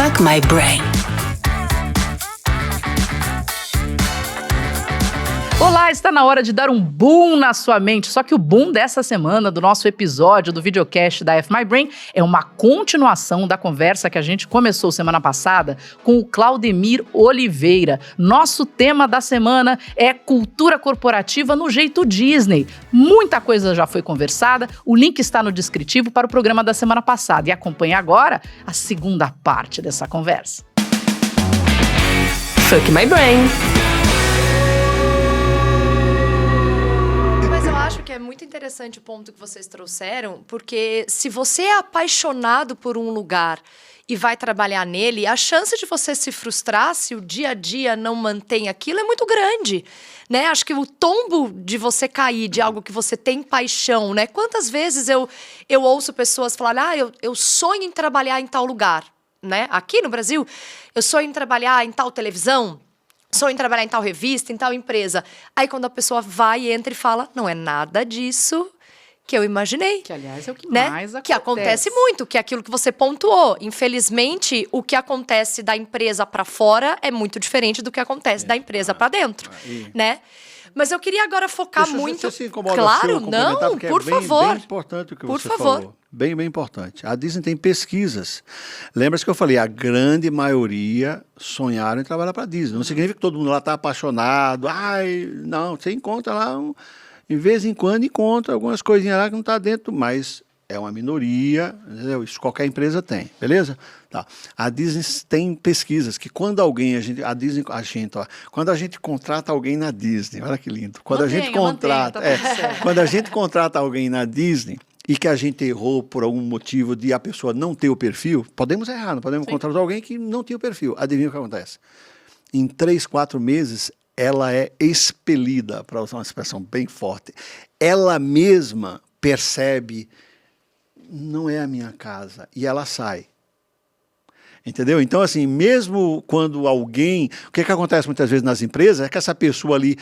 Fuck My Brain. Olá, está na hora de dar um boom na sua mente. Só que o boom dessa semana, do nosso episódio do videocast da F My Brain, é uma continuação da conversa que a gente começou semana passada com o Claudemir Oliveira. Nosso tema da semana é cultura corporativa no jeito Disney. Muita coisa já foi conversada, o link está no descritivo para o programa da semana passada. E acompanhe agora a segunda parte dessa conversa. Fuck My Brain. Que é muito interessante o ponto que vocês trouxeram, porque se você é apaixonado por um lugar e vai trabalhar nele, a chance de você se frustrar se o dia a dia não mantém aquilo é muito grande, né? Acho que o tombo de você cair de algo que você tem paixão, né? Quantas vezes eu ouço pessoas falarem, eu sonho em trabalhar em tal lugar, né? Aqui no Brasil, eu sonho em trabalhar em tal televisão, sonho em trabalhar em tal revista, em tal empresa. Aí quando a pessoa vai, entra e fala, não é nada disso que eu imaginei. Que, aliás, é o que né? mais acontece. Que acontece muito, que é aquilo que você pontuou. Infelizmente, o que acontece da empresa para fora é muito diferente do que acontece da empresa para dentro, né? Mas eu queria agora focar muito... Você se incomoda claro, se eu complementar, não, porque por favor. É bem importante o que por você favor. falou. Bem importante. A Disney tem pesquisas. Lembra-se que eu falei, a grande maioria sonharam em trabalhar para a Disney. Não significa que todo mundo lá está apaixonado. Não, você encontra lá, de vez em quando encontra algumas coisinhas lá que não está dentro, mas é uma minoria, entendeu? Isso qualquer empresa tem, beleza? Tá. A Disney tem pesquisas que quando alguém, quando a gente contrata alguém na Disney, olha que lindo, quando a gente contrata alguém na Disney e que a gente errou por algum motivo de a pessoa não ter o perfil, podemos errar, não podemos contratar alguém que não tem o perfil. Adivinha o que acontece? Em 3, 4 meses, ela é expelida, para usar uma expressão bem forte. Ela mesma percebe, não é a minha casa, e ela sai. Entendeu? Então, assim, mesmo quando alguém... O que acontece muitas vezes nas empresas é que essa pessoa ali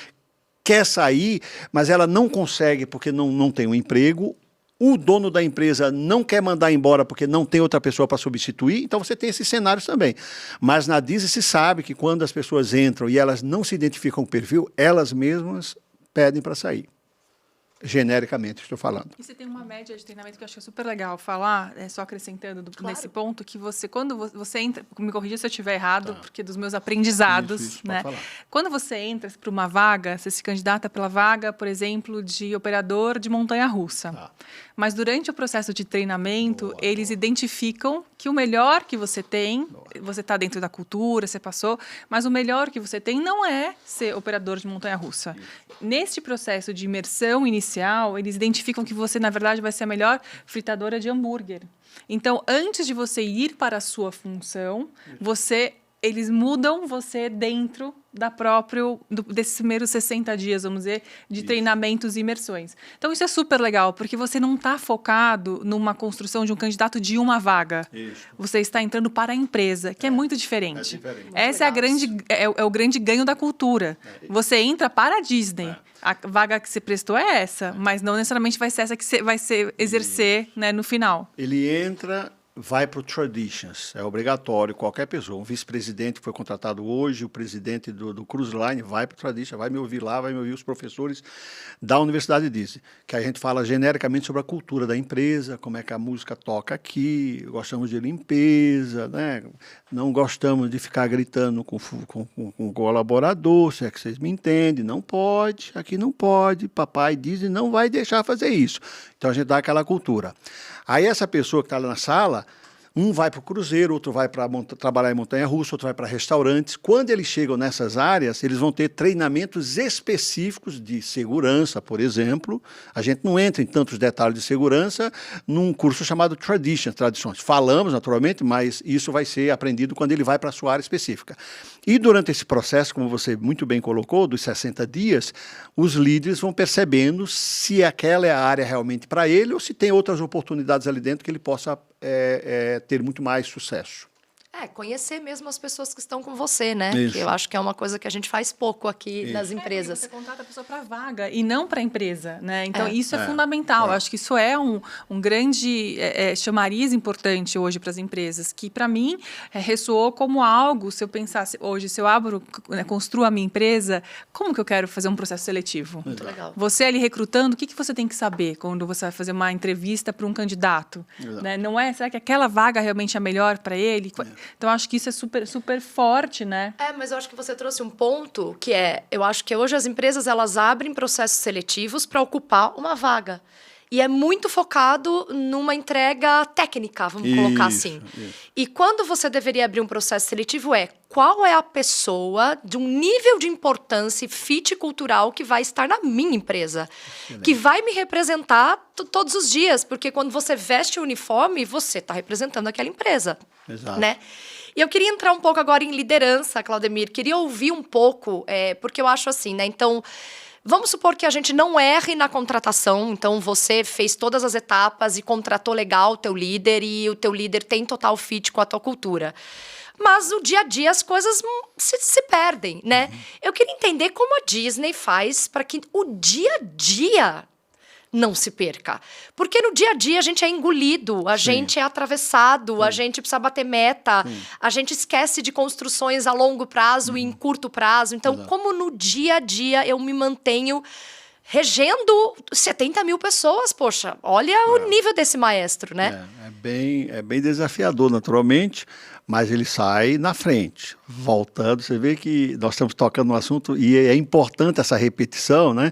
quer sair, mas ela não consegue porque não tem um emprego. O dono da empresa não quer mandar embora porque não tem outra pessoa para substituir, então você tem esses cenários também. Mas na Disney se sabe que quando as pessoas entram e elas não se identificam com o perfil, elas mesmas pedem para sair. Genericamente, estou falando. E você tem uma média de treinamento que eu acho que é super legal falar, só acrescentando nesse ponto, que você, quando você entra, me corrija se eu estiver errado, porque dos meus aprendizados, isso, né? pode falar. Quando você entra para uma vaga, você se candidata pela vaga, por exemplo, de operador de montanha-russa. Tá. Mas durante o processo de treinamento, eles identificam que o melhor que você tem, você está dentro da cultura, você passou, mas o melhor que você tem não é ser operador de montanha-russa. Neste processo de imersão inicial, eles identificam que você, na verdade, vai ser a melhor fritadora de hambúrguer. Então, antes de você ir para a sua função, eles mudam você dentro desses primeiros 60 dias, vamos dizer, de treinamentos e imersões. Então, isso é super legal, porque você não está focado numa construção de um candidato de uma vaga. Isso. Você está entrando para a empresa, que é muito diferente. Essa é o grande ganho da cultura. Você entra para a Disney. A vaga que você prestou é essa, mas não necessariamente vai ser essa que você vai exercer, né, no final. Ele entra... vai para o Traditions, é obrigatório, qualquer pessoa, um vice-presidente que foi contratado hoje, o presidente do Cruise Line, vai para o Traditions, vai me ouvir lá, vai me ouvir os professores da Universidade Disney, que a gente fala genericamente sobre a cultura da empresa, como é que a música toca aqui, gostamos de limpeza, né? Não gostamos de ficar gritando com o colaborador, se é que vocês me entendem, não pode, aqui não pode, papai Disney não vai deixar fazer isso. Então a gente dá aquela cultura. Aí essa pessoa que está lá na sala, um vai para o cruzeiro, outro vai para trabalhar em montanha-russa, outro vai para restaurantes. Quando eles chegam nessas áreas, eles vão ter treinamentos específicos de segurança, por exemplo. A gente não entra em tantos detalhes de segurança num curso chamado Tradições. Falamos, naturalmente, mas isso vai ser aprendido quando ele vai para a sua área específica. E durante esse processo, como você muito bem colocou, dos 60 dias, os líderes vão percebendo se aquela é a área realmente para ele ou se tem outras oportunidades ali dentro que ele possa ter muito mais sucesso. Conhecer mesmo as pessoas que estão com você, né? Isso. Que eu acho que é uma coisa que a gente faz pouco aqui nas empresas. Você contrata a pessoa para vaga e não para a empresa, né? Então, isso é É. fundamental. Eu acho que isso é um grande chamariz importante hoje para as empresas, que, para mim, ressoou como algo, se eu pensasse hoje, se eu abro, construo a minha empresa, como que eu quero fazer um processo seletivo? Muito legal. Você ali recrutando, o que você tem que saber quando você vai fazer uma entrevista para um candidato? Né? Não é? Será que aquela vaga realmente é melhor para ele? Então, acho que isso é super, super forte, né? Mas eu acho que você trouxe um ponto que eu acho que hoje as empresas, elas abrem processos seletivos para ocupar uma vaga. E é muito focado numa entrega técnica, vamos colocar assim. Isso. E quando você deveria abrir um processo seletivo qual é a pessoa de um nível de importância e fit cultural que vai estar na minha empresa? Excelente. Que vai me representar todos os dias. Porque quando você veste o uniforme, você está representando aquela empresa. Exato. Né? E eu queria entrar um pouco agora em liderança, Claudemir. Queria ouvir um pouco, porque eu acho assim, né? Então, vamos supor que a gente não erre na contratação. Então, você fez todas as etapas e contratou legal o teu líder e o teu líder tem total fit com a tua cultura. Mas no dia a dia as coisas se perdem, né? Eu queria entender como a Disney faz para que o dia a dia não se perca. Porque no dia a dia a gente é engolido, a gente é atravessado, a gente precisa bater meta, a gente esquece de construções a longo prazo e em curto prazo. Então, como no dia a dia eu me mantenho regendo 70 mil pessoas? Poxa, olha o nível desse maestro, né? É bem desafiador, naturalmente, mas ele sai na frente. Voltando, você vê que nós estamos tocando no assunto e é importante essa repetição, né?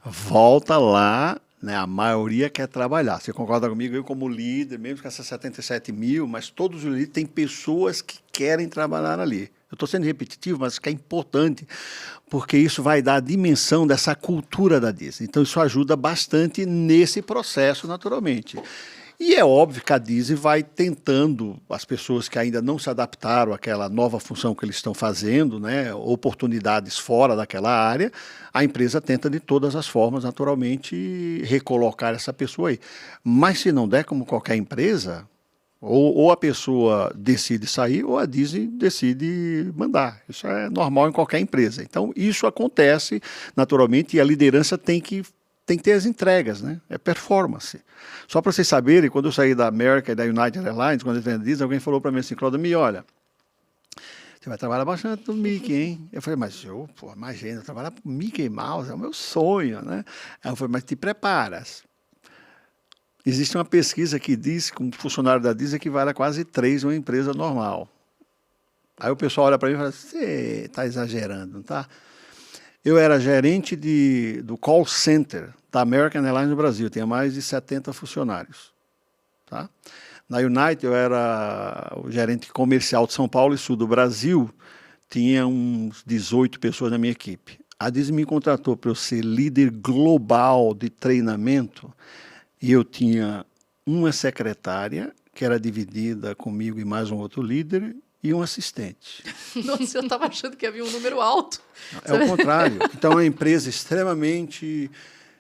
Volta lá. Né, a maioria quer trabalhar. Você concorda comigo? Eu, como líder, mesmo com essas 77 mil, mas todos os líderes têm pessoas que querem trabalhar ali. Eu estou sendo repetitivo, mas que é importante, porque isso vai dar a dimensão dessa cultura da Disney. Então, isso ajuda bastante nesse processo, naturalmente. E é óbvio que a Disney vai tentando, as pessoas que ainda não se adaptaram àquela nova função que eles estão fazendo, né, oportunidades fora daquela área, a empresa tenta de todas as formas, naturalmente, recolocar essa pessoa aí. Mas se não der, como qualquer empresa, ou a pessoa decide sair, ou a Disney decide mandar. Isso é normal em qualquer empresa. Então, isso acontece naturalmente e a liderança tem que ter as entregas, né? É performance. Só para vocês saberem, quando eu saí da American e da United Airlines, quando eu entrei na Disney, alguém falou para mim assim, Claudemir, olha, você vai trabalhar bastante no Mickey, hein? Eu falei, mas imagina, trabalhar com Mickey Mouse é o meu sonho, né? Aí eu falei, mas te preparas. Existe uma pesquisa que diz que um funcionário da Disney equivale a quase 3 em uma empresa normal. Aí o pessoal olha para mim e fala, você está exagerando, não está? Eu era gerente do call center da American Airlines no Brasil, tinha mais de 70 funcionários. Tá? Na United, eu era o gerente comercial de São Paulo e Sul do Brasil, tinha uns 18 pessoas na minha equipe. A Disney me contratou para eu ser líder global de treinamento e eu tinha uma secretária, que era dividida comigo e mais um outro líder, e um assistente. Nossa, eu estava achando que havia um número alto. É o contrário. Então, é uma empresa extremamente...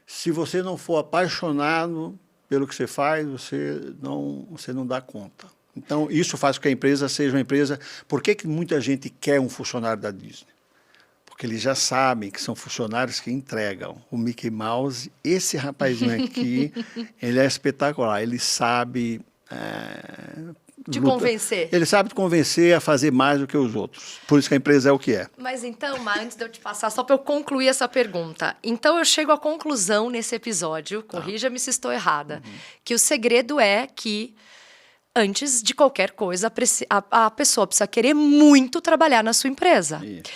Se você não for apaixonado pelo que você faz, você não dá conta. Então, isso faz com que a empresa seja uma empresa... Por que muita gente quer um funcionário da Disney? Porque eles já sabem que são funcionários que entregam. O Mickey Mouse, esse rapazinho aqui, ele é espetacular. Ele sabe... De convencer. Ele sabe te convencer a fazer mais do que os outros. Por isso que a empresa é o que é. Mas então, antes de eu te passar, só para eu concluir essa pergunta. Então, eu chego à conclusão nesse episódio, corrija-me se estou errada, que o segredo é que, antes de qualquer coisa, a pessoa precisa querer muito trabalhar na sua empresa. Isso.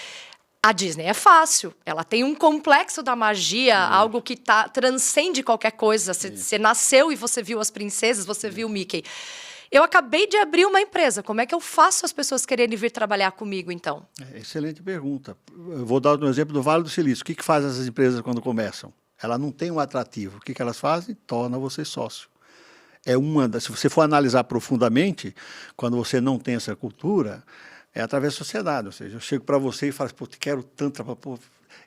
A Disney é fácil, ela tem um complexo da magia, algo que transcende qualquer coisa. Você nasceu e você viu as princesas, você viu o Mickey. Eu acabei de abrir uma empresa. Como é que eu faço as pessoas quererem vir trabalhar comigo, então? Excelente pergunta. Eu vou dar um exemplo do Vale do Silício. O que fazem essas empresas quando começam? Ela não tem um atrativo. O que elas fazem? Torna você sócio. Se você for analisar profundamente, quando você não tem essa cultura, é através da sociedade. Ou seja, eu chego para você e falo, pô, te quero tanto.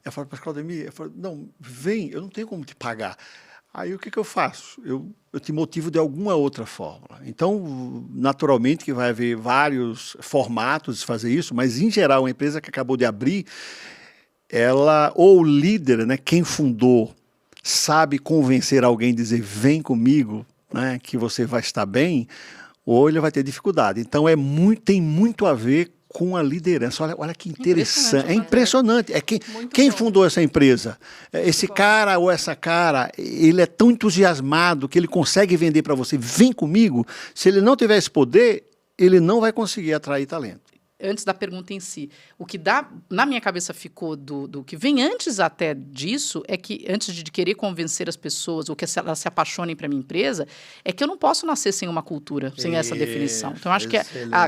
Eu falo para a Claudemir, não, vem, eu não tenho como te pagar. Aí o que eu faço? Eu te motivo de alguma outra forma. Então, naturalmente que vai haver vários formatos de fazer isso, mas em geral, uma empresa que acabou de abrir, ela, ou o líder, né, quem fundou, sabe convencer alguém a dizer, vem comigo, né, que você vai estar bem, ou ele vai ter dificuldade. Então, tem muito a ver com a liderança. Olha que interessante. É impressionante. Quem fundou essa empresa? Esse cara ou essa cara, ele é tão entusiasmado que ele consegue vender para você, vem comigo. Se ele não tiver esse poder, ele não vai conseguir atrair talento. Antes da pergunta em si, o que na minha cabeça ficou do que vem antes até disso, é que antes de querer convencer as pessoas, ou que elas se apaixonem para a minha empresa, é que eu não posso nascer sem uma cultura, sem essa definição. Então, acho que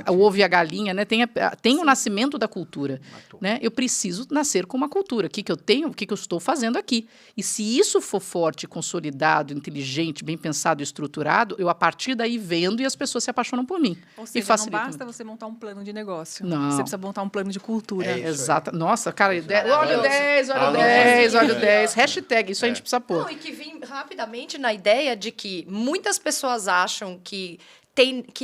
o ovo e a galinha, né, tem o nascimento da cultura. Né? Eu preciso nascer com uma cultura. O que eu tenho, o que eu estou fazendo aqui. E se isso for forte, consolidado, inteligente, bem pensado e estruturado, eu a partir daí vendo e as pessoas se apaixonam por mim. Ou seja, e facilita. Não basta você montar um plano de negócio. Não. Você precisa montar um plano de cultura. Exato. Nossa, cara, olha o 10, olha o 10, olha o 10. Hashtag, isso a gente precisa pôr. Não, e que vim rapidamente na ideia de que muitas pessoas acham que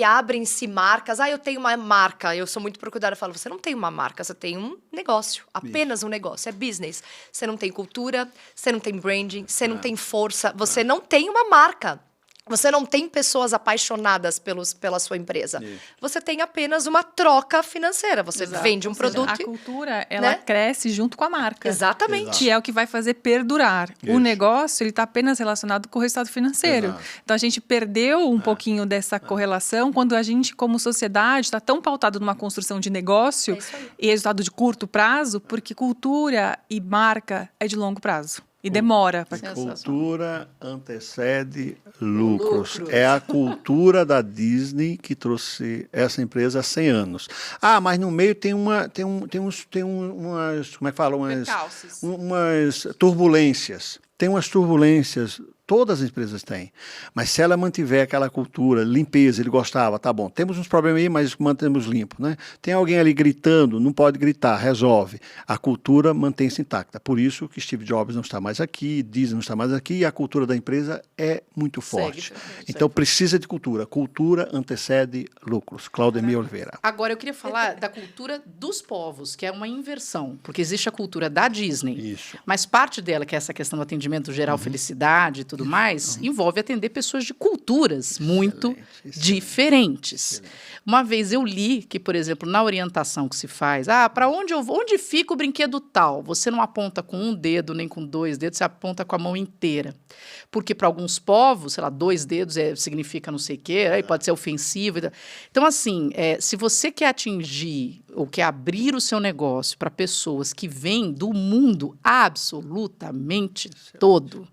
abrem-se marcas. Eu tenho uma marca. Eu sou muito procurada. Eu falo, você não tem uma marca, você tem um negócio. Apenas um negócio. É business. Você não tem cultura, você não tem branding, você não tem força, você não tem uma marca. Você não tem pessoas apaixonadas pela sua empresa. Isso. Você tem apenas uma troca financeira. Você vende um produto. A cultura, ela cresce junto com a marca. Exatamente. Exato. Que é o que vai fazer perdurar. Isso. O negócio, ele está apenas relacionado com o resultado financeiro. Exato. Então, a gente perdeu um pouquinho dessa correlação quando a gente, como sociedade, está tão pautado numa construção de negócio e resultado de curto prazo, porque cultura e marca é de longo prazo. E demora. Cultura antecede lucros. É a cultura da Disney que trouxe essa empresa há 100 anos. Mas no meio tem umas, como é que fala? Umas turbulências. Tem umas turbulências, todas as empresas têm. Mas se ela mantiver aquela cultura, limpeza, ele gostava, tá bom. Temos uns problemas aí, mas mantemos limpo, né? Tem alguém ali gritando, não pode gritar, resolve. A cultura mantém-se intacta. Por isso que Steve Jobs não está mais aqui, Disney não está mais aqui, e a cultura da empresa é muito forte. Então precisa de cultura. Cultura antecede lucros. Claudemir Oliveira. Agora eu queria falar da cultura dos povos, que é uma inversão, porque existe a cultura da Disney, mas parte dela, que é essa questão do atendimento geral, felicidade e tudo mais, envolve atender pessoas de culturas muito diferentes. Uma vez eu li que, por exemplo, na orientação que se faz, para onde fica o brinquedo tal? Você não aponta com um dedo, nem com 2 dedos, você aponta com a mão inteira. Porque para alguns povos, sei lá, 2 dedos significa não sei o quê, aí pode ser ofensivo. Então, assim, se você quer atingir ou quer abrir o seu negócio para pessoas que vêm do mundo absolutamente todo,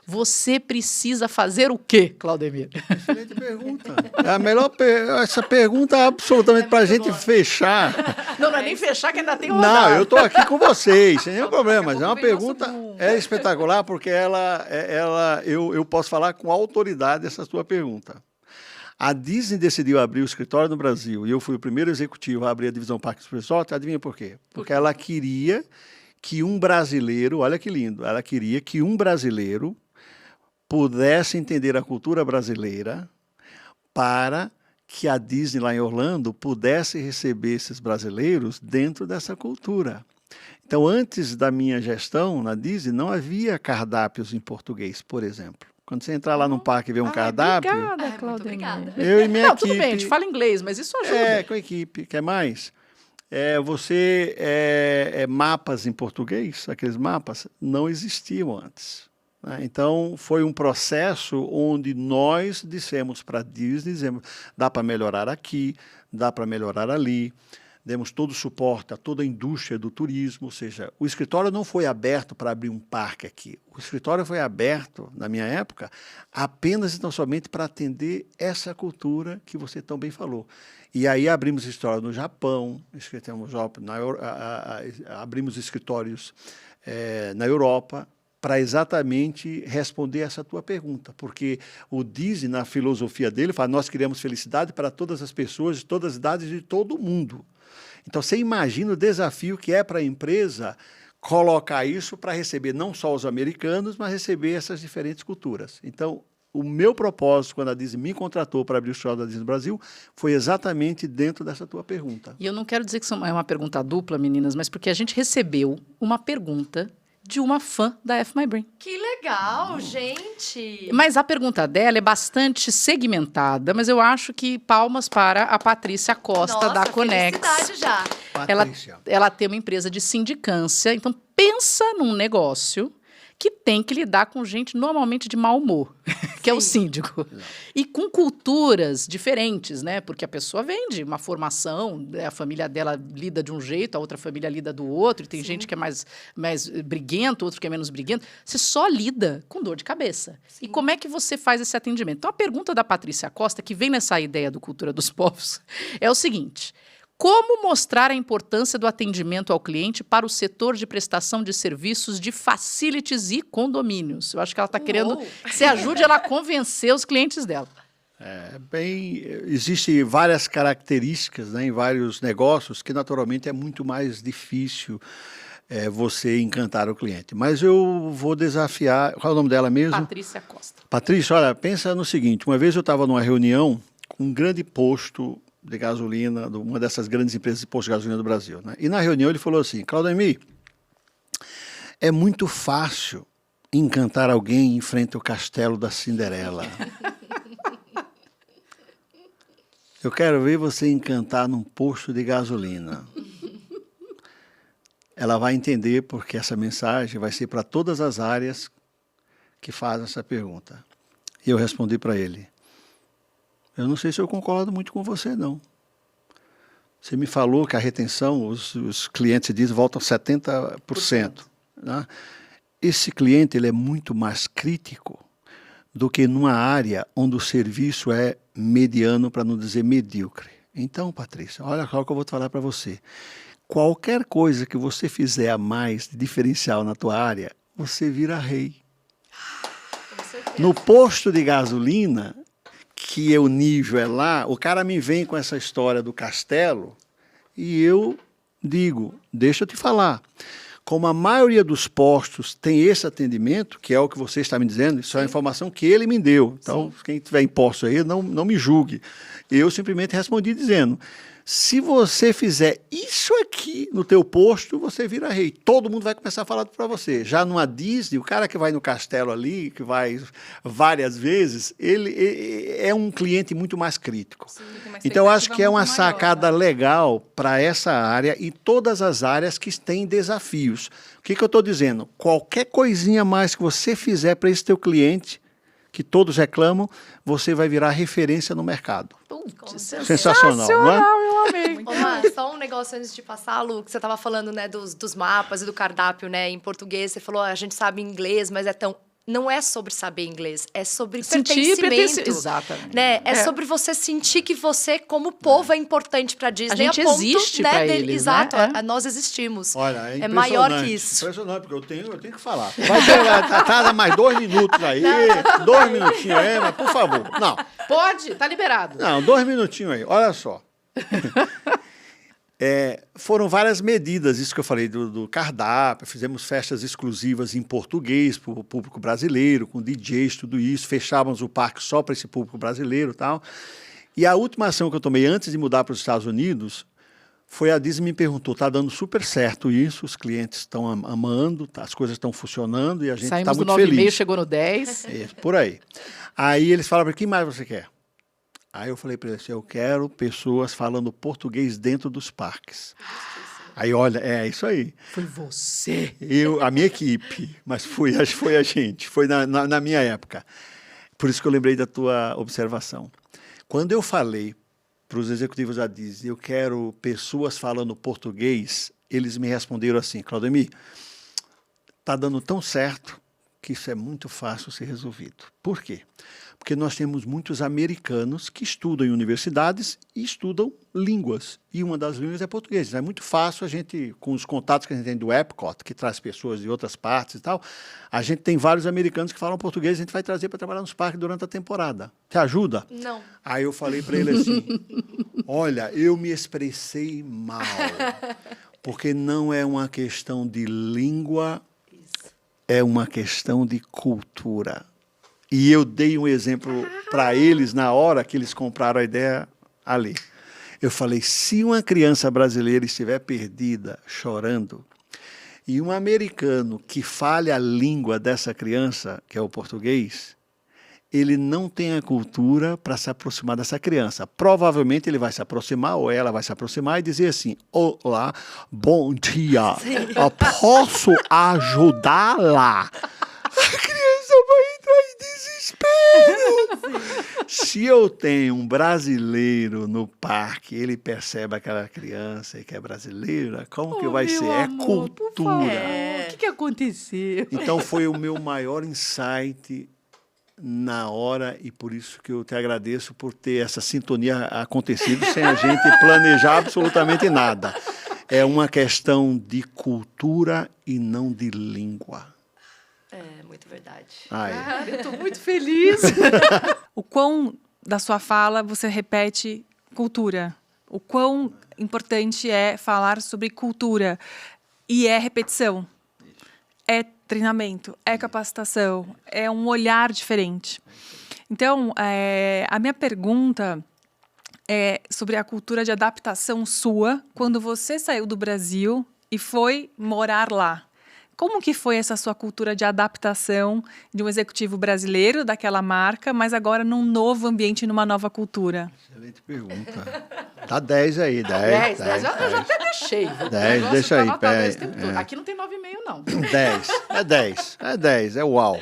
você precisa fazer o quê, Claudemir? Excelente pergunta. É a melhor essa pergunta é absolutamente para a gente fechar. Não é nem fechar, que ainda tem rodada. Não, eu estou aqui com vocês, sem nenhum problema. Mas é uma pergunta espetacular, porque eu posso falar com autoridade essa sua pergunta. A Disney decidiu abrir o escritório no Brasil e eu fui o primeiro executivo a abrir a divisão Parques Resort. Adivinha por quê? Porque ela queria que um brasileiro, olha que lindo, ela queria que um brasileiro pudesse entender a cultura brasileira para que a Disney lá em Orlando pudesse receber esses brasileiros dentro dessa cultura. Então, antes da minha gestão na Disney, não havia cardápios em português, por exemplo. Quando você entrar lá no parque e ver um cardápio... Obrigada, Claudemir. Obrigada. Eu e minha equipe... Tudo bem, a gente fala inglês, mas isso ajuda. Com a equipe. Quer mais? Mapas em português, aqueles mapas, não existiam antes. Né? Então, foi um processo onde nós dissemos para a Disney, dá para melhorar aqui, dá para melhorar ali. Demos todo o suporte a toda a indústria do turismo, ou seja, o escritório não foi aberto para abrir um parque aqui. O escritório foi aberto, na minha época, apenas e tão somente para atender essa cultura que você tão bem falou. E aí abrimos escritório no Japão, abrimos escritórios na Europa, para exatamente responder essa tua pergunta. Porque o Disney, na filosofia dele, fala, nós queremos felicidade para todas as pessoas, de todas as idades, de todo mundo. Então, você imagina o desafio que é para a empresa colocar isso para receber não só os americanos, mas receber essas diferentes culturas. Então, o meu propósito, quando a Disney me contratou para abrir o escritório da Disney no Brasil, foi exatamente dentro dessa tua pergunta. E eu não quero dizer que é uma pergunta dupla, meninas, mas porque a gente recebeu uma pergunta de uma fã da F My Brain. Que legal, gente! Mas a pergunta dela é bastante segmentada, mas eu acho que palmas para a Patrícia Costa, Nossa, da Conex. felicidade já. Patrícia. Ela tem uma empresa de sindicância, então pensa num negócio que tem que lidar com gente normalmente de mau humor, que é o síndico. E com culturas diferentes, né? Porque a pessoa vem de uma formação, a família dela lida de um jeito, a outra família lida do outro, e tem gente que é mais briguento, outro que é menos briguento. Você só lida com dor de cabeça. E como é que você faz esse atendimento? Então, a pergunta da Patrícia Costa, que vem nessa ideia do Cultura dos Povos, é o seguinte: como mostrar a importância do atendimento ao cliente para o setor de prestação de serviços de facilities e condomínios? Eu acho que ela está querendo que você ajude ela a convencer os clientes dela. Existem várias características, né, em vários negócios que, naturalmente, é muito mais difícil você encantar o cliente. Mas eu vou desafiar... Qual é o nome dela mesmo? Patrícia Costa. Patrícia, olha, pensa no seguinte. Uma vez eu estava numa reunião com um grande posto de gasolina, de uma dessas grandes empresas de posto de gasolina do Brasil, né? E na reunião ele falou assim: Claudemir, é muito fácil encantar alguém em frente ao castelo da Cinderela. Eu quero ver você encantar num posto de gasolina. Ela vai entender porque essa mensagem vai ser para todas as áreas que fazem essa pergunta. E eu respondi para ele: eu não sei se eu concordo muito com você, não. Você me falou que a retenção, os clientes dizem, voltam 70%. Né? Esse cliente ele é muito mais crítico do que numa área onde o serviço é mediano, para não dizer medíocre. Então, Patrícia, olha só o que eu vou te falar para você. Qualquer coisa que você fizer a mais de diferencial na tua área, você vira rei. No posto de gasolina, que o nível é lá, o cara me vem com essa história do castelo e eu digo, deixa eu te falar, como a maioria dos postos tem esse atendimento, que é o que você está me dizendo, isso é a informação que ele me deu. Então, quem tiver em posto aí, não me julgue. Eu simplesmente respondi dizendo: se você fizer isso aqui no teu posto, você vira rei. Todo mundo vai começar a falar para você. Já numa Disney, o cara que vai no castelo ali, que vai várias vezes, ele é um cliente muito mais crítico. Sim, então, eu acho que é uma maior, sacada né? legal para essa área e todas as áreas que têm desafios. O que eu estou dizendo? Qualquer coisinha mais que você fizer para esse teu cliente, que todos reclamam, você vai virar referência no mercado. Sensacional, não é? Eu amei. Ô, Mar, só um negócio antes de passar, Lu, que você estava falando, né, dos mapas e do cardápio, né, em português. Você falou, a gente sabe inglês, mas é tão... Não é sobre saber inglês, é sobre pertencimento. Exatamente. Né? É sobre você sentir que você, como povo, é importante para Disney. A gente existe para eles, exato, né? Nós existimos. Olha, é maior que isso. Impressionante, porque eu tenho que falar. Vai chegar, atrasa mais 2 minutos aí. 2 minutinhos aí, mas por favor. Não. Pode, tá liberado. Não, 2 minutinhos aí. Olha só. Foram várias medidas, isso que eu falei do cardápio, fizemos festas exclusivas em português para o público brasileiro, com DJs, tudo isso, fechávamos o parque só para esse público brasileiro e tal. E a última ação que eu tomei antes de mudar para os Estados Unidos foi a Disney me perguntou, está dando super certo isso, os clientes estão amando, as coisas estão funcionando e a gente está muito feliz. Saímos do 9,5, chegou no 10. Por aí. Aí eles falaram, o que mais você quer? Aí eu falei para eles, eu quero pessoas falando português dentro dos parques. Aí, olha, é isso aí. Foi você. A minha equipe, mas acho que foi a gente, foi na minha época. Por isso que eu lembrei da tua observação. Quando eu falei para os executivos da Disney, eu quero pessoas falando português, eles me responderam assim, Claudemir, está dando tão certo que isso é muito fácil ser resolvido. Por quê? Porque nós temos muitos americanos que estudam em universidades e estudam línguas. E uma das línguas é português. É muito fácil a gente, com os contatos que a gente tem do Epcot, que traz pessoas de outras partes e tal, a gente tem vários americanos que falam português, a gente vai trazer para trabalhar nos parques durante a temporada. Te ajuda? Não. Aí eu falei para ele assim, olha, eu me expressei mal. Porque não é uma questão de língua, é uma questão de cultura. E eu dei um exemplo para eles na hora que eles compraram a ideia ali. Eu falei, se uma criança brasileira estiver perdida, chorando, e um americano que fale a língua dessa criança, que é o português, ele não tem a cultura para se aproximar dessa criança. Provavelmente ele vai se aproximar, ou ela vai se aproximar e dizer assim, olá, bom dia, eu posso ajudá-la? A criança vai entrar em desespero. Se eu tenho um brasileiro no parque, ele percebe aquela criança e que é brasileira, como que vai ser? Amor, é cultura. O que aconteceu? Então foi o meu maior insight na hora, e por isso que eu te agradeço por ter essa sintonia acontecido sem a gente planejar absolutamente nada. É uma questão de cultura e não de língua. É, muito verdade. Cara, eu tô muito feliz. O quão da sua fala você repete cultura? O quão importante é falar sobre cultura? E é repetição. É treinamento, é capacitação, é um olhar diferente. Então, a minha pergunta é sobre a cultura de adaptação sua quando você saiu do Brasil e foi morar lá. Como que foi essa sua cultura de adaptação de um executivo brasileiro daquela marca, mas agora num novo ambiente, numa nova cultura? Excelente pergunta. Tá 10 aí, 10. 10. Eu já até deixei. O 10, negócio deixa tá aí, notado pé, esse tempo todo. Aqui não tem 9,5 não. 10, é 10, é uau.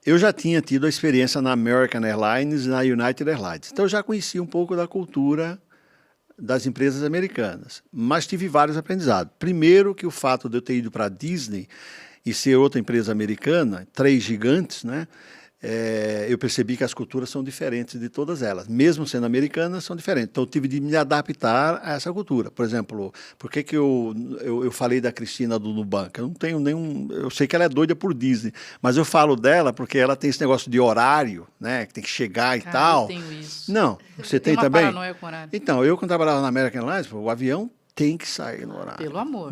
Eu já tinha tido a experiência na American Airlines e na United Airlines, então eu já conhecia um pouco da cultura das empresas americanas, mas tive vários aprendizados. Primeiro, que o fato de eu ter ido para a Disney e ser outra empresa americana, 3 gigantes, né? Eu percebi que as culturas são diferentes de todas elas. Mesmo sendo americanas, são diferentes. Então, eu tive de me adaptar a essa cultura. Por exemplo, por que eu falei da Cristina do Nubank? Eu não tenho nenhum... Eu sei que ela é doida por Disney, mas eu falo dela porque ela tem esse negócio de horário, né? Que tem que chegar e tal. Eu tenho isso. Não, você tem uma também? paranoia com horário. Então, eu quando trabalhava na American Airlines, o avião tem que sair no horário. Pelo amor.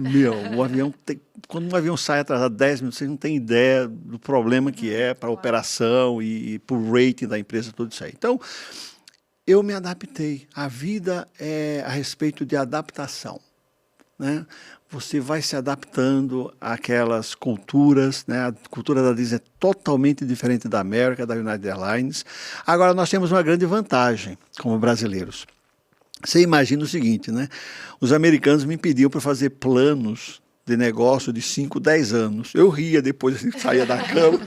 O avião tem... Quando um avião sai atrasado 10 minutos, vocês não têm ideia do problema que é para a operação e para o rating da empresa, tudo isso aí. Então, eu me adaptei. A vida é a respeito de adaptação, né? Você vai se adaptando àquelas culturas, né? A cultura da Disney é totalmente diferente da América, da United Airlines. Agora, nós temos uma grande vantagem como brasileiros. Você imagina o seguinte, né? Os americanos me pediam para fazer planos de negócio de 5, 10 anos. Eu ria depois que saía da cama.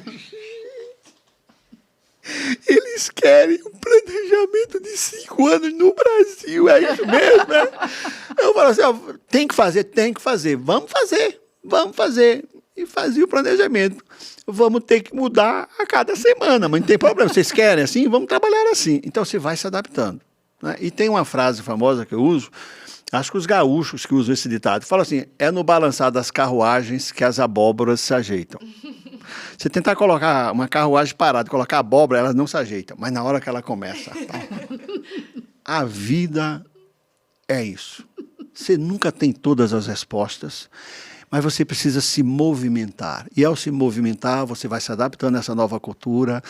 Eles querem um planejamento de 5 anos no Brasil, é isso mesmo, né? Eu falo assim, ó, tem que fazer, vamos fazer. E fazia o planejamento. Vamos ter que mudar a cada semana, mas não tem problema. Vocês querem assim? Vamos trabalhar assim. Então, você vai se adaptando, né? E tem uma frase famosa que eu uso, acho que os gaúchos que usam esse ditado, fala assim, é no balançar das carruagens que as abóboras se ajeitam. Você tentar colocar uma carruagem parada, colocar abóbora, ela não se ajeita, mas na hora que ela começa. A vida é isso. Você nunca tem todas as respostas, mas você precisa se movimentar. E ao se movimentar, você vai se adaptando a essa nova cultura,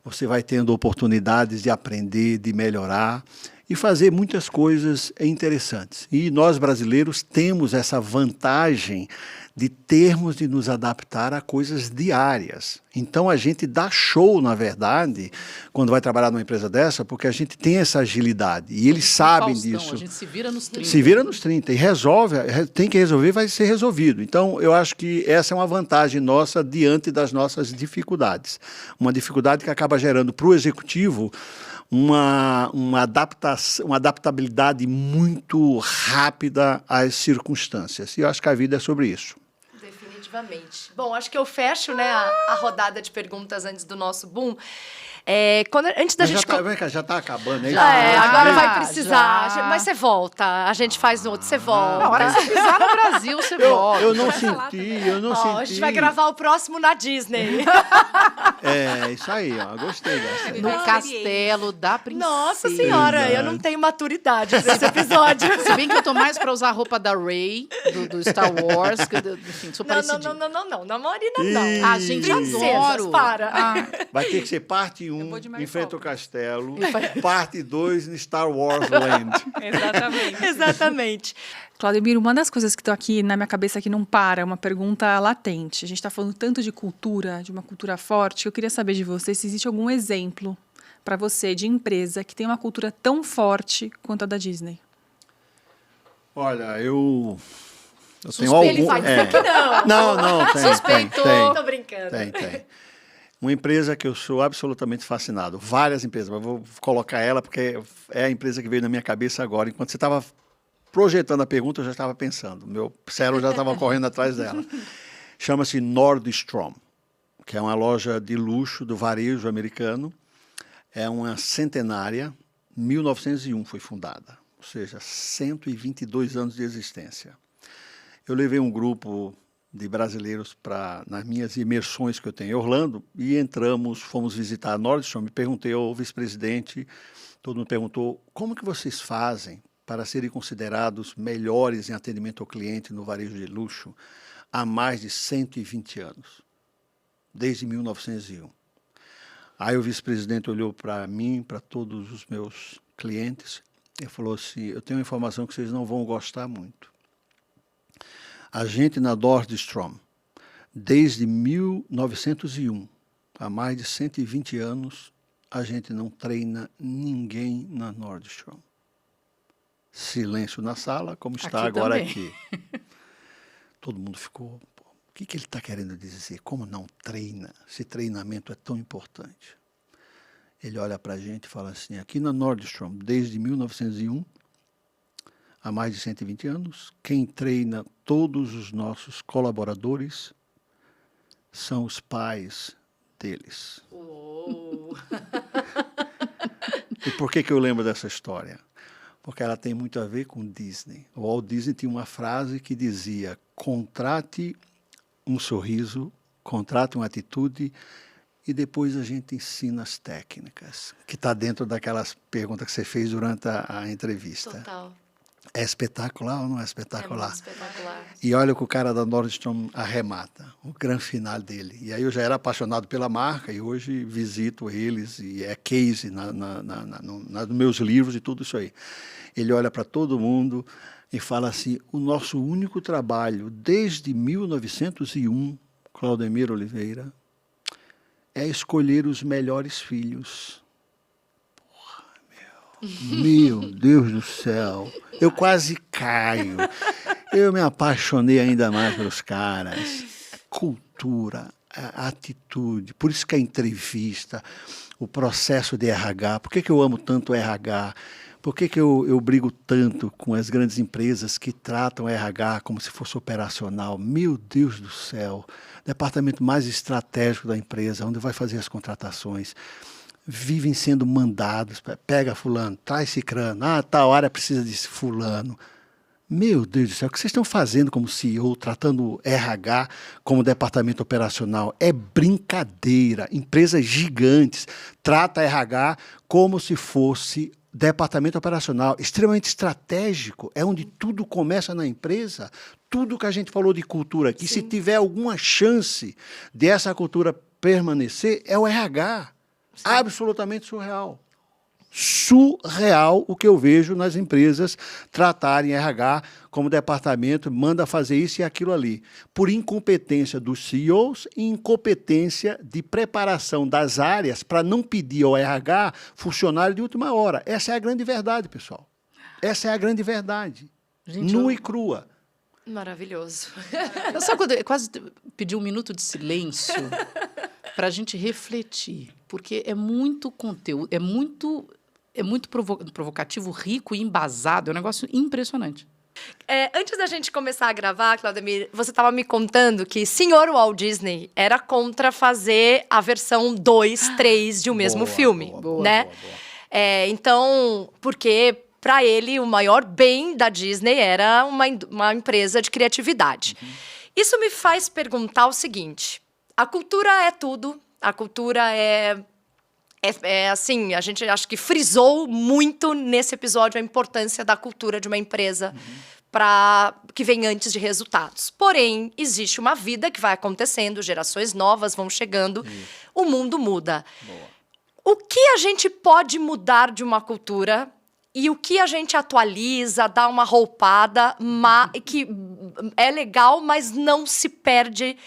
você vai tendo oportunidades de aprender, de melhorar e fazer muitas coisas interessantes. E nós brasileiros temos essa vantagem de termos de nos adaptar a coisas diárias. Então a gente dá show, na verdade, quando vai trabalhar numa empresa dessa, porque a gente tem essa agilidade. E eles sabem disso. A gente se vira nos 30. Se vira nos 30 e resolve, tem que resolver, vai ser resolvido. Então, eu acho que essa é uma vantagem nossa diante das nossas dificuldades. Uma dificuldade que acaba gerando para o executivo uma adaptabilidade muito rápida às circunstâncias. E eu acho que a vida é sobre isso. Definitivamente. Bom, acho que eu fecho, né, a rodada de perguntas antes do nosso boom. Antes da Mas gente... já tá acabando, é isso? agora Já, vai precisar. já. Mas você volta. A gente faz no outro, você volta. Na hora que você pisar no Brasil, você volta. Eu não Vai falar senti, também. eu não Ó, senti. a gente vai gravar o próximo na Disney. É, isso aí, ó, gostei dessa. No castelo da princesa. Nossa senhora, eu não tenho maturidade pra esse episódio. Se bem que eu tô mais pra usar a roupa da Rey, do Star Wars, enfim, sou parecidinha. Não, Marina, Ih. não. Ah, gente, Princesas, adoro. para. Ah, Vai ter que ser parte 1, vou de Mary Enfrenta o Poppins. Castelo, parte 2 no Star Wars Land. Exatamente. Exatamente. Claudemiro, uma das coisas que estão aqui na minha cabeça que não para, é uma pergunta latente. A gente está falando tanto de cultura, de uma cultura forte, que eu queria saber de você se existe algum exemplo para você de empresa que tem uma cultura tão forte quanto a da Disney. Olha, eu tenho Ele vai dizer que não. Não, tem. Suspeitou. Tô brincando. Tem. Uma empresa que eu sou absolutamente fascinado. Várias empresas, mas vou colocar ela porque é a empresa que veio na minha cabeça agora. Enquanto você estava projetando a pergunta, eu já estava pensando. Meu cérebro já estava correndo atrás dela. Chama-se Nordstrom, que é uma loja de luxo do varejo americano. É uma centenária, 1901 foi fundada, ou seja, 122 anos de existência. Eu levei um grupo de brasileiros nas minhas imersões que eu tenho em Orlando e fomos visitar a Nordstrom. Me perguntei ao vice-presidente, todo mundo perguntou, como que vocês fazem para serem considerados melhores em atendimento ao cliente no varejo de luxo há mais de 120 anos, desde 1901. Aí o vice-presidente olhou para mim, para todos os meus clientes, e falou assim, eu tenho uma informação que vocês não vão gostar muito. A gente na Nordstrom, desde 1901, há mais de 120 anos, a gente não treina ninguém na Nordstrom. Silêncio na sala, como está Aqui agora também. aqui. Todo mundo ficou, o que ele está querendo dizer? Como não treina? Se treinamento é tão importante. Ele olha para a gente e fala assim, aqui na Nordstrom, desde 1901, há mais de 120 anos, quem treina todos os nossos colaboradores são os pais deles. E por que eu lembro dessa história? Porque ela tem muito a ver com Disney. O Walt Disney tinha uma frase que dizia, contrate um sorriso, contrate uma atitude e depois a gente ensina as técnicas, que está dentro daquelas perguntas que você fez durante a entrevista. Total. É espetacular ou não é É espetacular? muito espetacular. E olha o que o cara da Nordstrom arremata, o grande final dele. E aí eu já era apaixonado pela marca e hoje visito eles e é case nos meus livros e tudo isso aí. Ele olha para todo mundo e fala assim, o nosso único trabalho desde 1901, Claudemiro Oliveira, é escolher os melhores filhos. Meu Deus do céu, eu quase caio. Eu me apaixonei ainda mais pelos caras. Cultura, a atitude, por isso que a entrevista, o processo de RH, por que eu amo tanto o RH? Por que eu brigo tanto com as grandes empresas que tratam o RH como se fosse operacional? Meu Deus do céu, departamento mais estratégico da empresa, onde vai fazer as contratações. Vivem sendo mandados, pega fulano, traz cicrano, tal área precisa de fulano. Meu Deus do céu, o que vocês estão fazendo como CEO, tratando o RH como departamento operacional? É brincadeira. Empresas gigantes tratam RH como se fosse departamento operacional, extremamente estratégico, é onde tudo começa na empresa. Tudo que a gente falou de cultura aqui, se tiver alguma chance dessa cultura permanecer, é o RH. Sim. Absolutamente surreal. Surreal o que eu vejo nas empresas tratarem RH como departamento, manda fazer isso e aquilo ali. Por incompetência dos CEOs e incompetência de preparação das áreas para não pedir ao RH funcionário de última hora. Essa é a grande verdade, pessoal. Essa é a grande verdade. Gente, nua e crua. Maravilhoso. Eu só quando eu quase pedi um minuto de silêncio para a gente refletir, porque é muito conteúdo, é muito provocativo, rico e embasado, é um negócio impressionante. Antes da gente começar a gravar, Claudemir, você estava me contando que senhor Walt Disney era contra fazer a versão 2, 3 de um mesmo filme, né? Então, porque para ele o maior bem da Disney era uma empresa de criatividade. Isso me faz perguntar o seguinte: a cultura é tudo, a cultura é assim, a gente acho que frisou muito nesse episódio a importância da cultura de uma empresa que vem antes de resultados. Porém, existe uma vida que vai acontecendo, gerações novas vão chegando, o mundo muda. O que a gente pode mudar de uma cultura e o que a gente atualiza, dá uma roupada, que é legal, mas não se perde?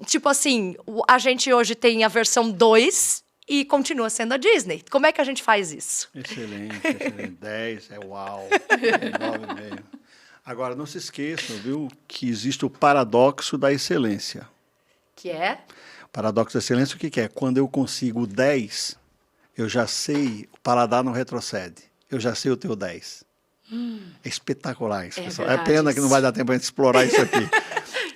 Tipo assim, a gente hoje tem a versão 2 e continua sendo a Disney. Como é que a gente faz isso? Excelente. 10, uau. 9,5. Agora, não se esqueçam, viu, que existe o paradoxo da excelência. Que é? O paradoxo da excelência, o que é? Quando eu consigo 10, eu já sei, o paladar não retrocede. Eu já sei o teu 10. É espetacular isso, pessoal. É pena que não vai dar tempo para a gente explorar isso aqui.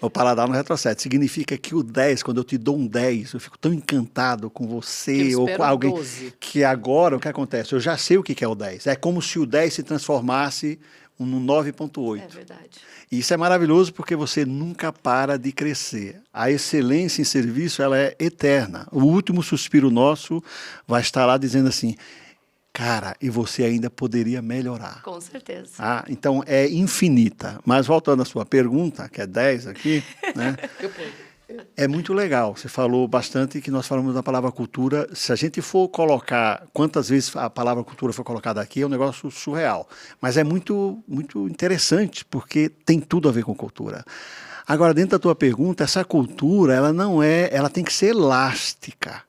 O paladar não retrocede. Significa que o 10, quando eu te dou um 10, eu fico tão encantado com você ou com alguém 12. Que agora o que acontece? Eu já sei o que é o 10. É como se o 10 se transformasse no 9,8. É verdade. E isso é maravilhoso porque você nunca para de crescer. A excelência em serviço, ela é eterna. O último suspiro nosso vai estar lá dizendo assim: cara, e você ainda poderia melhorar. Com certeza. Então, é infinita. Mas voltando à sua pergunta, que é 10 aqui, né? É muito legal. Você falou bastante que nós falamos da palavra cultura. Se a gente for colocar quantas vezes a palavra cultura foi colocada aqui, é um negócio surreal. Mas é muito, muito interessante, porque tem tudo a ver com cultura. Agora, dentro da tua pergunta, essa cultura, ela tem que ser elástica.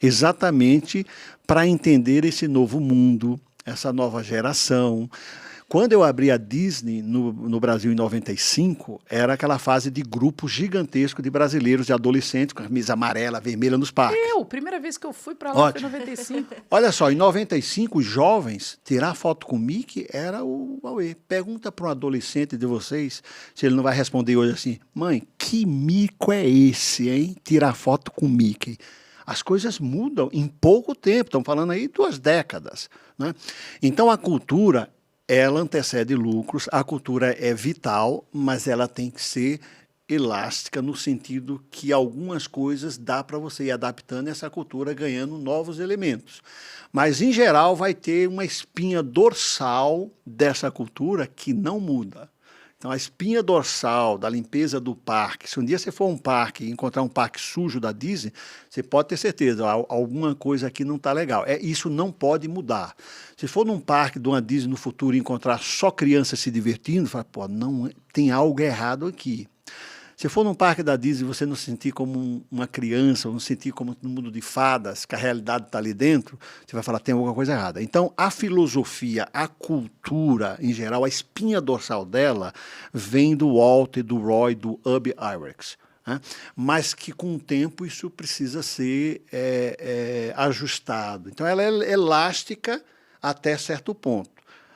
Exatamente para entender esse novo mundo, essa nova geração. Quando eu abri a Disney no Brasil em 95, era aquela fase de grupo gigantesco de brasileiros, de adolescentes, com a camisa amarela, vermelha nos parques. Primeira vez que eu fui para lá foi em 95. Olha só, em 95, os jovens, tirar foto com o Mickey era o auê. Pergunta para um adolescente de vocês, se ele não vai responder hoje assim: mãe, que mico é esse, hein? Tirar foto com o Mickey. As coisas mudam em pouco tempo, estamos falando aí 2 décadas, né? Então, a cultura, ela antecede lucros, a cultura é vital, mas ela tem que ser elástica no sentido que algumas coisas dá para você ir adaptando essa cultura, ganhando novos elementos. Mas, em geral, vai ter uma espinha dorsal dessa cultura que não muda. Então, a espinha dorsal da limpeza do parque, se um dia você for a um parque e encontrar um parque sujo da Disney, você pode ter certeza, alguma coisa aqui não está legal. Isso não pode mudar. Se for num parque de uma Disney no futuro e encontrar só crianças se divertindo, fala, não, tem algo errado aqui. Se for num parque da Disney e você não se sentir como uma criança, ou não se sentir como no mundo de fadas, que a realidade está ali dentro, você vai falar, tem alguma coisa errada. Então, a filosofia, a cultura, em geral, a espinha dorsal dela vem do Walt, do Roy, do Ub Iwerks. Né? Mas que, com o tempo, isso precisa ser ajustado. Então, ela é elástica até certo ponto.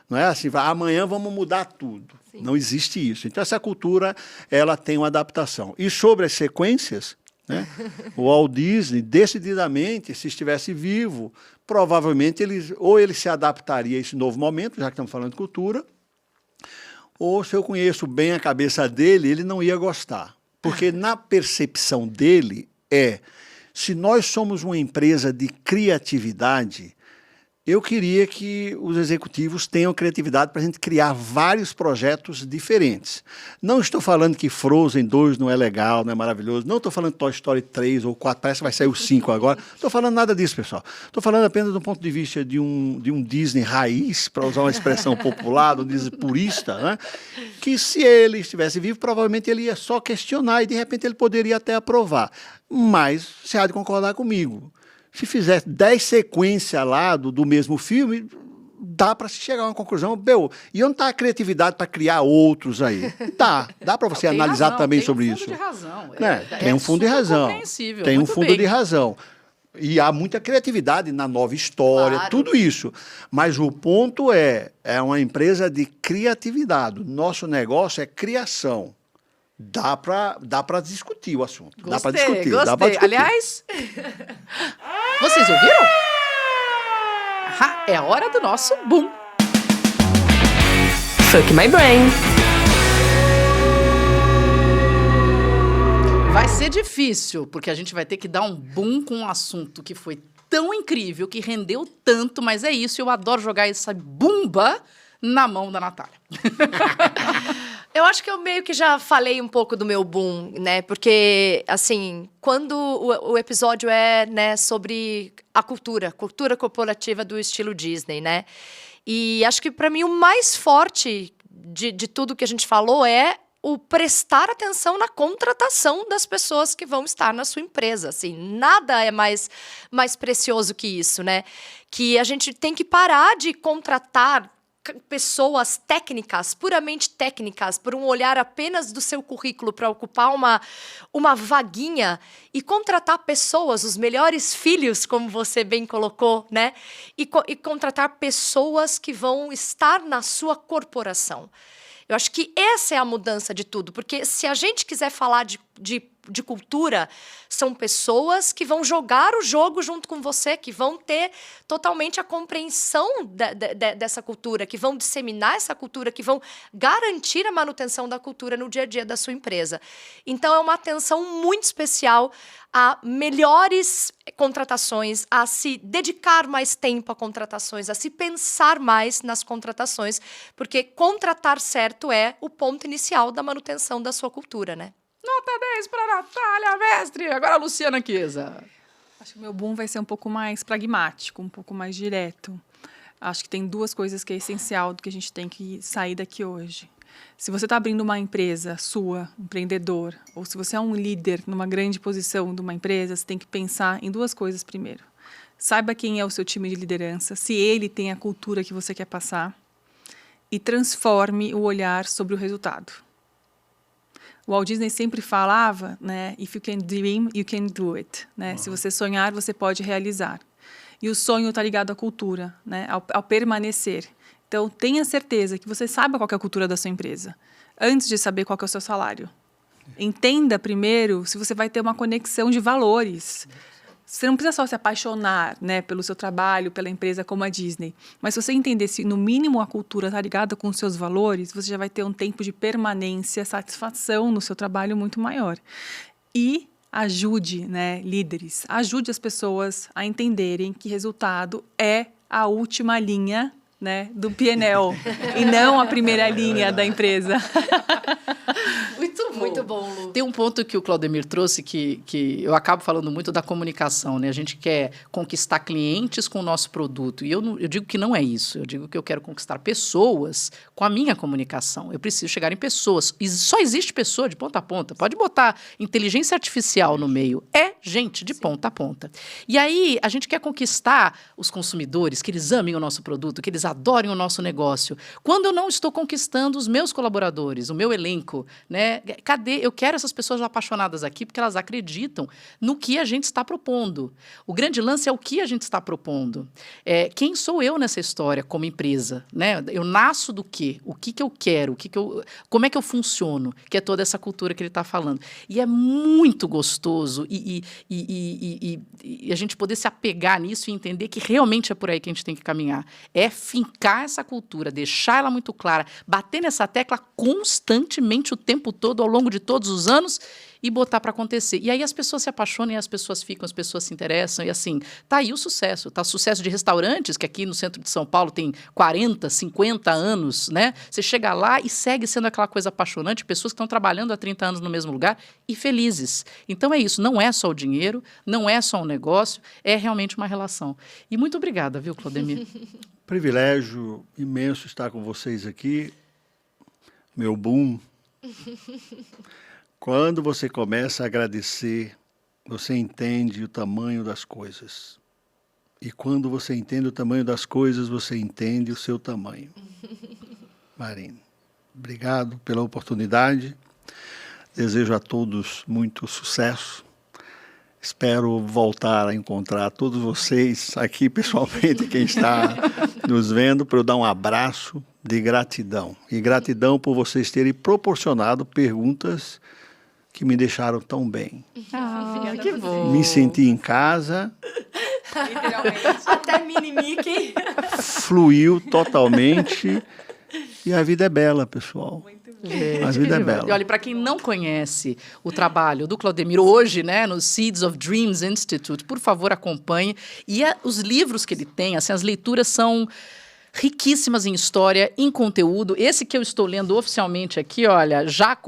Não é assim, amanhã vamos mudar tudo. Sim. Não existe isso. Então, essa cultura, ela tem uma adaptação. E sobre as sequências, né, o Walt Disney, decididamente, se estivesse vivo, provavelmente ele se adaptaria a esse novo momento, já que estamos falando de cultura, ou, se eu conheço bem a cabeça dele, ele não ia gostar. Porque, na percepção dele, se nós somos uma empresa de criatividade, eu queria que os executivos tenham criatividade para a gente criar vários projetos diferentes. Não estou falando que Frozen 2 não é legal, não é maravilhoso. Não estou falando Toy Story 3 ou 4, parece que vai sair o 5 agora. Não estou falando nada disso, pessoal. Estou falando apenas do ponto de vista de um Disney raiz, para usar uma expressão popular, um Disney purista, né? Que se ele estivesse vivo, provavelmente ele ia só questionar e, de repente, ele poderia até aprovar. Mas você há de concordar comigo. Se fizer 10 sequências lá do mesmo filme, dá para se chegar a uma conclusão. E onde está a criatividade para criar outros aí? Dá para você analisar também sobre isso. Tem um fundo de razão. Tem um fundo de razão. Tem um fundo de razão. E há muita criatividade na nova história, Claro. tudo isso. Mas o ponto é uma empresa de criatividade. Nosso negócio é criação. Dá para discutir o assunto. Dá para discutir. Dá pra discutir. Aliás, vocês ouviram? É a hora do nosso boom. Fuck My Brain. Vai ser difícil, porque a gente vai ter que dar um boom com um assunto que foi tão incrível, que rendeu tanto, mas é isso, eu adoro jogar essa bomba na mão da Natália. Eu acho que eu meio que já falei um pouco do meu boom, né? Porque, assim, quando o episódio é, né, sobre a cultura corporativa do estilo Disney, né? E acho que, para mim, o mais forte de tudo que a gente falou é o prestar atenção na contratação das pessoas que vão estar na sua empresa. Assim, nada é mais precioso que isso, né? Que a gente tem que parar de contratar pessoas técnicas, puramente técnicas, por um olhar apenas do seu currículo para ocupar uma vaguinha e contratar pessoas, os melhores filhos, como você bem colocou, né? E contratar pessoas que vão estar na sua corporação. Eu acho que essa é a mudança de tudo, porque se a gente quiser falar de cultura, são pessoas que vão jogar o jogo junto com você, que vão ter totalmente a compreensão dessa cultura, que vão disseminar essa cultura, que vão garantir a manutenção da cultura no dia a dia da sua empresa. Então, é uma atenção muito especial a melhores contratações, a se dedicar mais tempo a contratações, a se pensar mais nas contratações, porque contratar certo é o ponto inicial da manutenção da sua cultura, né? Nota 10 para Natália, mestre. Agora a Luciana Chiesa. Acho que o meu boom vai ser um pouco mais pragmático, um pouco mais direto. Acho que tem duas coisas que é essencial do que a gente tem que sair daqui hoje. Se você está abrindo uma empresa sua, empreendedor, ou se você é um líder numa grande posição de uma empresa, você tem que pensar em duas coisas primeiro. Saiba quem é o seu time de liderança, se ele tem a cultura que você quer passar, e transforme o olhar sobre o resultado. O Walt Disney sempre falava, né, if you can dream, you can do it. Né? Se você sonhar, você pode realizar. E o sonho está ligado à cultura, né, ao permanecer. Então, tenha certeza que você saiba qual que é a cultura da sua empresa, antes de saber qual que é o seu salário. Entenda primeiro se você vai ter uma conexão de valores. Você não precisa só se apaixonar, né, pelo seu trabalho, pela empresa como a Disney. Mas se você entender se, no mínimo, a cultura está ligada com os seus valores, você já vai ter um tempo de permanência, satisfação no seu trabalho muito maior. E ajude, né, líderes, ajude as pessoas a entenderem que resultado é a última linha, né, do P&L e não a primeira linha da empresa. Muito bom, Lu. Tem um ponto que o Claudemir trouxe que eu acabo falando muito da comunicação, né? A gente quer conquistar clientes com o nosso produto. E eu digo que não é isso. Eu digo que eu quero conquistar pessoas com a minha comunicação. Eu preciso chegar em pessoas. E só existe pessoa de ponta a ponta. Pode botar inteligência artificial no meio. É gente de ponta a ponta. E aí, a gente quer conquistar os consumidores, que eles amem o nosso produto, que eles adorem o nosso negócio. Quando eu não estou conquistando os meus colaboradores, o meu elenco, né? Cadê? Eu quero essas pessoas apaixonadas aqui porque elas acreditam no que a gente está propondo. O grande lance é o que a gente está propondo. Quem sou eu nessa história como empresa? Né? Eu nasço do quê? O que eu quero? Como é que eu funciono? Que é toda essa cultura que ele está falando. E é muito gostoso e a gente poder se apegar nisso e entender que realmente é por aí que a gente tem que caminhar. É fincar essa cultura, deixar ela muito clara, bater nessa tecla constantemente o tempo todo, ao longo de todos os anos, e botar para acontecer. E aí as pessoas se apaixonam, e as pessoas ficam, as pessoas se interessam, e assim, tá aí o sucesso. Tá o sucesso de restaurantes, que aqui no centro de São Paulo tem 40, 50 anos, né? Você chega lá e segue sendo aquela coisa apaixonante, pessoas que estão trabalhando há 30 anos no mesmo lugar e felizes. Então é isso, não é só o dinheiro, não é só um negócio, é realmente uma relação. E muito obrigada, viu, Claudemir? Privilégio imenso estar com vocês aqui. Meu boom. Quando você começa a agradecer, você entende o tamanho das coisas. E quando você entende o tamanho das coisas, você entende o seu tamanho. Marina, obrigado pela oportunidade. Desejo a todos muito sucesso. Espero voltar a encontrar todos vocês aqui pessoalmente, quem está nos vendo, para eu dar um abraço de gratidão. E gratidão por vocês terem proporcionado perguntas que me deixaram tão bem. Que bom. Me senti em casa. Literalmente. Até mini Mickey. Fluiu totalmente. E a vida é bela, pessoal. Gente, A vida é que bela. E olha, para quem não conhece o trabalho do Claudemir hoje, né, no Seeds of Dreams Institute, por favor, acompanhe. E os livros que ele tem, assim, as leituras são riquíssimas em história, em conteúdo. Esse que eu estou lendo oficialmente aqui, olha,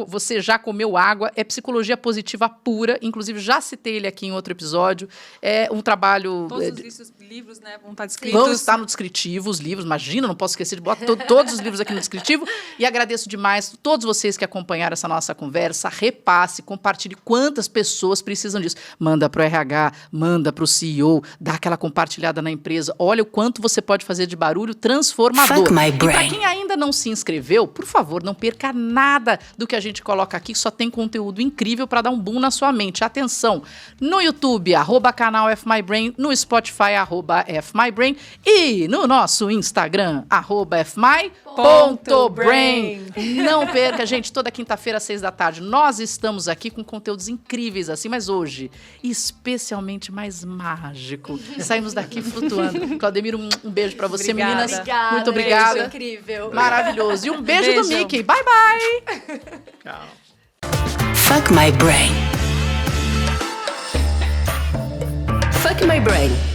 você já comeu água, é psicologia positiva pura, inclusive já citei ele aqui em outro episódio. É um trabalho... Todos os livros, né, vão estar descritos. Vão estar no descritivo, os livros, imagina, não posso esquecer de botar todos os livros aqui no descritivo. E agradeço demais todos vocês que acompanharam essa nossa conversa. Repasse, compartilhe quantas pessoas precisam disso. Manda para o RH, manda para o CEO, dá aquela compartilhada na empresa. Olha o quanto você pode fazer de barulho transformador. Fuck my E para brain. quem ainda não se inscreveu, por favor, não perca nada do que a gente coloca aqui, que só tem conteúdo incrível para dar um boom na sua mente. Atenção, no YouTube, @canal FMyBrain, no Spotify, @FMyBrain e no nosso Instagram, @FMy.brain. Não perca, gente, toda quinta-feira às 6 da tarde, nós estamos aqui com conteúdos incríveis assim, mas hoje, especialmente mais mágico. Saímos daqui flutuando. Claudemir, um beijo para você, Obrigada. meninas. Obrigada. Muito obrigada. Beijo, incrível. Maravilhoso. E um beijo do Beijo. Mickey. Bye, bye. Tchau. Fuck my brain. Fuck my brain.